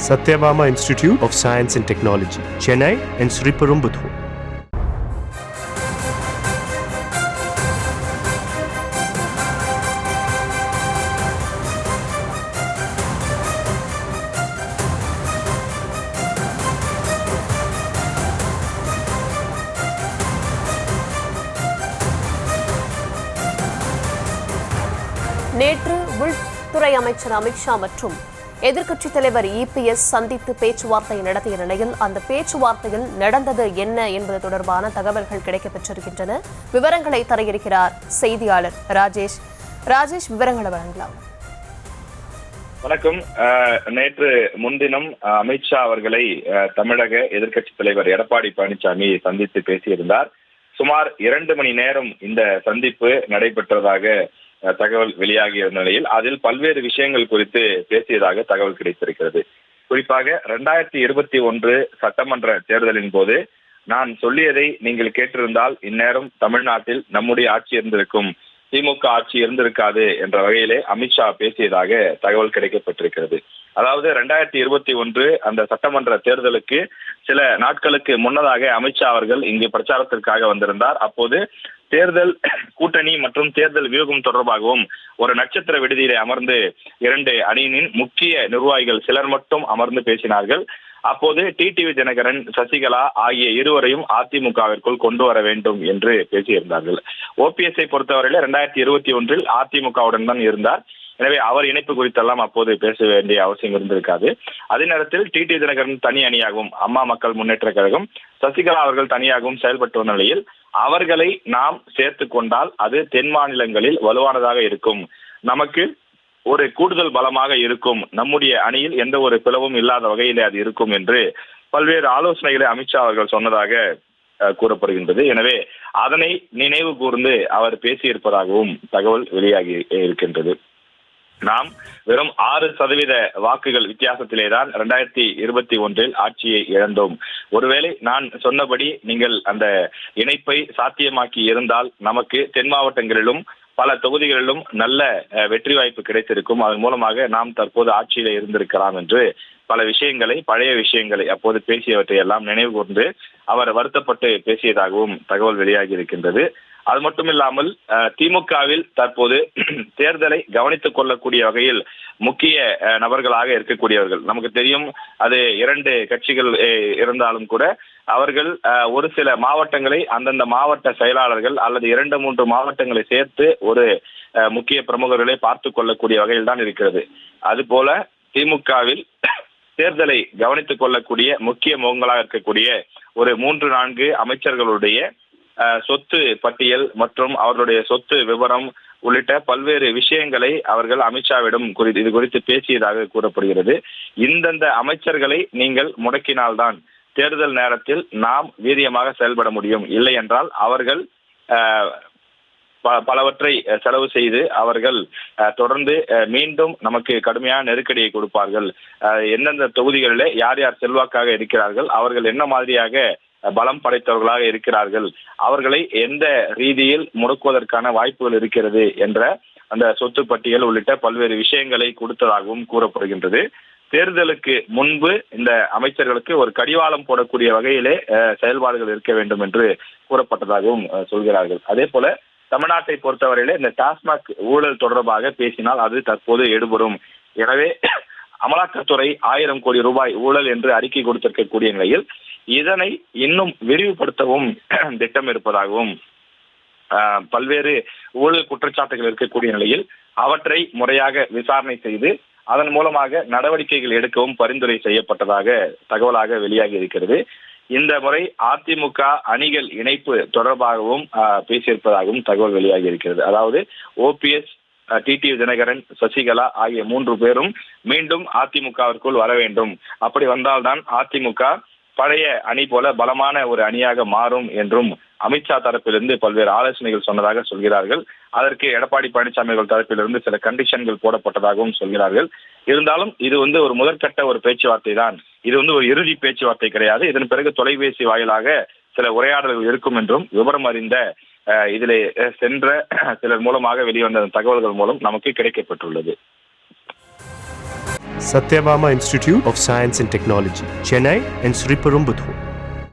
Satyabama Institute of Science and Technology, Chennai and Sriperumbudur. நேற்று உள்துறை அமைச்சர் அமித்ஷா மற்றும் எதிர்க்கட்சித் தலைவர் EPS சந்தித்து பேச்சுவார்த்தை நடத்திய நிலையில் அந்த பேச்சுவார்த்தையில் நடந்தது என்ன என்பது தொடர்பான தகவல்கள் கிடைக்கப்பெற்றிருக்கின்றன. விவரங்களை தர இருக்கிறார் செய்தியாளர் ராஜேஷ். விவரங்களை வழங்கலாம். வணக்கம். நேற்று முன்தினம் அமித்ஷா அவர்களை தமிழக எதிர்க்கட்சித் தலைவர் எடப்பாடி பழனிசாமி சந்தித்து பேசியிருந்தார். சுமார் 2 மணி நேரம் இந்த சந்திப்பு நடைபெற்றதாக தகவல் வெளியாகிய நிலையில் அதில் பல்வேறு விஷயங்கள் குறித்து பேசியதாக தகவல் கிடைத்திருக்கிறது. குறிப்பாக 2021 சட்டமன்ற தேர்தலின் போது நான் சொல்லியதை நீங்கள் கேட்டிருந்தால் இந்நேரம் தமிழ்நாட்டில் நம்முடைய ஆட்சி இருந்திருக்கும், திமுக ஆட்சி இருந்திருக்காது என்ற வகையிலே அமித்ஷா பேசியதாக தகவல் கிடைக்கப்பட்டிருக்கிறது. அதாவது 2021 அந்த சட்டமன்ற தேர்தலுக்கு சில நாட்களுக்கு முன்னதாக அமித்ஷா அவர்கள் இங்கு பிரச்சாரத்திற்காக வந்திருந்தார். அப்போது தேர்தல் கூட்டணி மற்றும் தேர்தல் வியூகம் தொடர்பாகவும் ஒரு நட்சத்திர விடுதியிலே அமர்ந்து 2 அணியினின் முக்கிய நிர்வாகிகள் சிலர் மட்டும் அமர்ந்து பேசினார்கள். அப்போது டிடிவி தினகரன், சசிகலா ஆகிய இருவரையும் அதிமுகவிற்குள் கொண்டு வர வேண்டும் என்று பேசியிருந்தார்கள். OPS பொறுத்தவரையில் 2021 அதிமுகவுடன் தான் இருந்தார். எனவே அவர் இணைப்பு குறித்தெல்லாம் அப்போது பேச வேண்டிய அவசியம் இருந்திருக்காது. அதே நேரத்தில் டிடிவி தினகரன் தனி அணியாகவும், அம்மா மக்கள் முன்னேற்ற கழகம், சசிகலா அவர்கள் தனியாகவும் செயல்பட்டு வந்த நிலையில் அவர்களை நாம் சேர்த்து கொண்டால் அது தென் மாநிலங்களில் வலுவானதாக இருக்கும், நமக்கு ஒரு கூடுதல் பலமாக இருக்கும், நம்முடைய அணியில் எந்த ஒரு பிளவும் இல்லாத வகையிலே அது இருக்கும் என்று பல்வேறு ஆலோசனைகளை அமித்ஷா அவர்கள் சொன்னதாக கூறப்படுகின்றது. எனவே அதனை நினைவு கூர்ந்து அவர் பேசியிருப்பதாகவும் தகவல் வெளியாகி இருக்கின்றது. நாம் வெறும் 6% வாக்குகள் வித்தியாசத்திலேதான் 2021 ஆட்சியை இழந்தோம். ஒருவேளை நான் சொன்னபடி நீங்கள் அந்த இணைப்பை சாத்தியமாக்கி இருந்தால் நமக்கு தென் மாவட்டங்களிலும் பல தொகுதிகளிலும் நல்ல வெற்றி வாய்ப்பு கிடைத்திருக்கும். அதன் மூலமாக நாம் தற்போது ஆட்சியில இருந்திருக்கலாம் என்று பல விஷயங்களை, பழைய விஷயங்களை அப்போது பேசியவற்றை எல்லாம் நினைவு கூர்ந்து அவர் வருத்தப்பட்டு பேசியதாகவும் தகவல் வெளியாகி இருக்கின்றது. அது மட்டுமில்லாமல் திமுகவில் தற்போது தேர்தலை கவனித்துக் கொள்ளக்கூடிய வகையில் முக்கிய நபர்களாக இருக்கக்கூடியவர்கள் நமக்கு தெரியும். அது 2 கட்சிகள் இருந்தாலும் கூட அவர்கள் ஒரு சில மாவட்டங்களை அந்தந்த மாவட்ட செயலாளர்கள் அல்லது 2-3 மாவட்டங்களை சேர்த்து ஒரு முக்கிய பிரமுகர்களை பார்த்துக் கொள்ளக்கூடிய வகையில் தான் இருக்கிறது. அதுபோல திமுகவில் தேர்தலை கவனித்துக் கொள்ளக்கூடிய முக்கிய முகங்களாக இருக்கக்கூடிய ஒரு 3-4 அமைச்சர்களுடைய சொத்து பட்டியல் மற்றும் அவர்களுடைய சொத்து விவரம் உள்ளிட்ட பல்வேறு விஷயங்களை அவர்கள் அமித்ஷாவிடம் இது குறித்து பேசியதாக கூறப்படுகிறது. இந்தந்த அமைச்சர்களை நீங்கள் முடக்கினால்தான் தேர்தல் நேரத்தில் நாம் வீரியமாக செயல்பட முடியும். இல்லை என்றால் அவர்கள் பலவற்றை செலவு செய்து அவர்கள் தொடர்ந்து மீண்டும் நமக்கு கடுமையான நெருக்கடியை கொடுப்பார்கள். எந்தெந்த தொகுதிகளிலே யார் யார் செல்வாக்காக இருக்கிறார்கள், அவர்கள் என்ன மாதிரியாக பலம் படைத்தவர்களாக இருக்கிறார்கள், அவர்களை எந்த ரீதியில் முடக்குவதற்கான வாய்ப்புகள் இருக்கிறது என்ற அந்த சொத்து பட்டியல் உள்ளிட்ட பல்வேறு விஷயங்களை கொடுத்ததாகவும் கூறப்படுகின்றது. தேர்தலுக்கு முன்பு இந்த அமைச்சர்களுக்கு ஒரு கடிவாளம் போடக்கூடிய வகையிலே செயல்பாடுகள் இருக்க வேண்டும் என்று கூறப்பட்டதாகவும் சொல்கிறார்கள். அதே போல தமிழ்நாட்டை பொறுத்தவரையிலே இந்த டாஸ்மாக் ஊழல் தொடர்பாக பேசினால் அது தற்போது எடுபடும். எனவே அமலாக்கத்துறை 1000 கோடி ரூபாய் ஊழல் என்று அறிக்கை கொடுத்திருக்கக்கூடிய நிலையில் இதனை இன்னும் விரிவுபடுத்தவும் திட்டம் இருப்பதாகவும் பல்வேறு ஊழல் குற்றச்சாட்டுகள் இருக்கக்கூடிய நிலையில் அவற்றை முறையாக விசாரணை செய்து அதன் மூலமாக நடவடிக்கைகள் எடுக்கவும் பரிந்துரை செய்யப்பட்டதாக தகவலாக வெளியாகி இருக்கிறது. இந்த முறை அதிமுக அணிகள் இணைப்பு தொடர்பாகவும் பேசியிருப்பதாகவும் தகவல் வெளியாகி இருக்கிறது. அதாவது OPS, டிடிவி தினகரன், சசிகலா ஆகிய 3 பேரும் மீண்டும் அதிமுகவிற்குள் வர வேண்டும். அப்படி வந்தால்தான் அதிமுக பழைய அணி போல பலமான ஒரு அணியாக மாறும் என்றும் அமித்ஷா தரப்பிலிருந்து பல்வேறு ஆலோசனைகள் சொன்னதாக சொல்கிறார்கள். அதற்கு எடப்பாடி பழனிசாமி தரப்பிலிருந்து சில கண்டிஷன்கள் போடப்பட்டதாகவும் சொல்கிறார்கள். இருந்தாலும் இது ஒரு முதற்கட்ட ஒரு பேச்சுவார்த்தை தான். இது ஒரு இறுதி பேச்சுவார்த்தை கிடையாது. இதன் பிறகு தொலைபேசி வாயிலாக சில உரையாடல்கள் இருக்கும் என்றும் விவரம் அறிந்த இதிலே சென்ற சிலர் மூலமாக வெளிவந்த தகவல்கள் மூலம் நமக்கு கிடைக்கப்பட்டுள்ளது. Satyabama Institute of Science and Technology, Chennai and Sriperumbudur.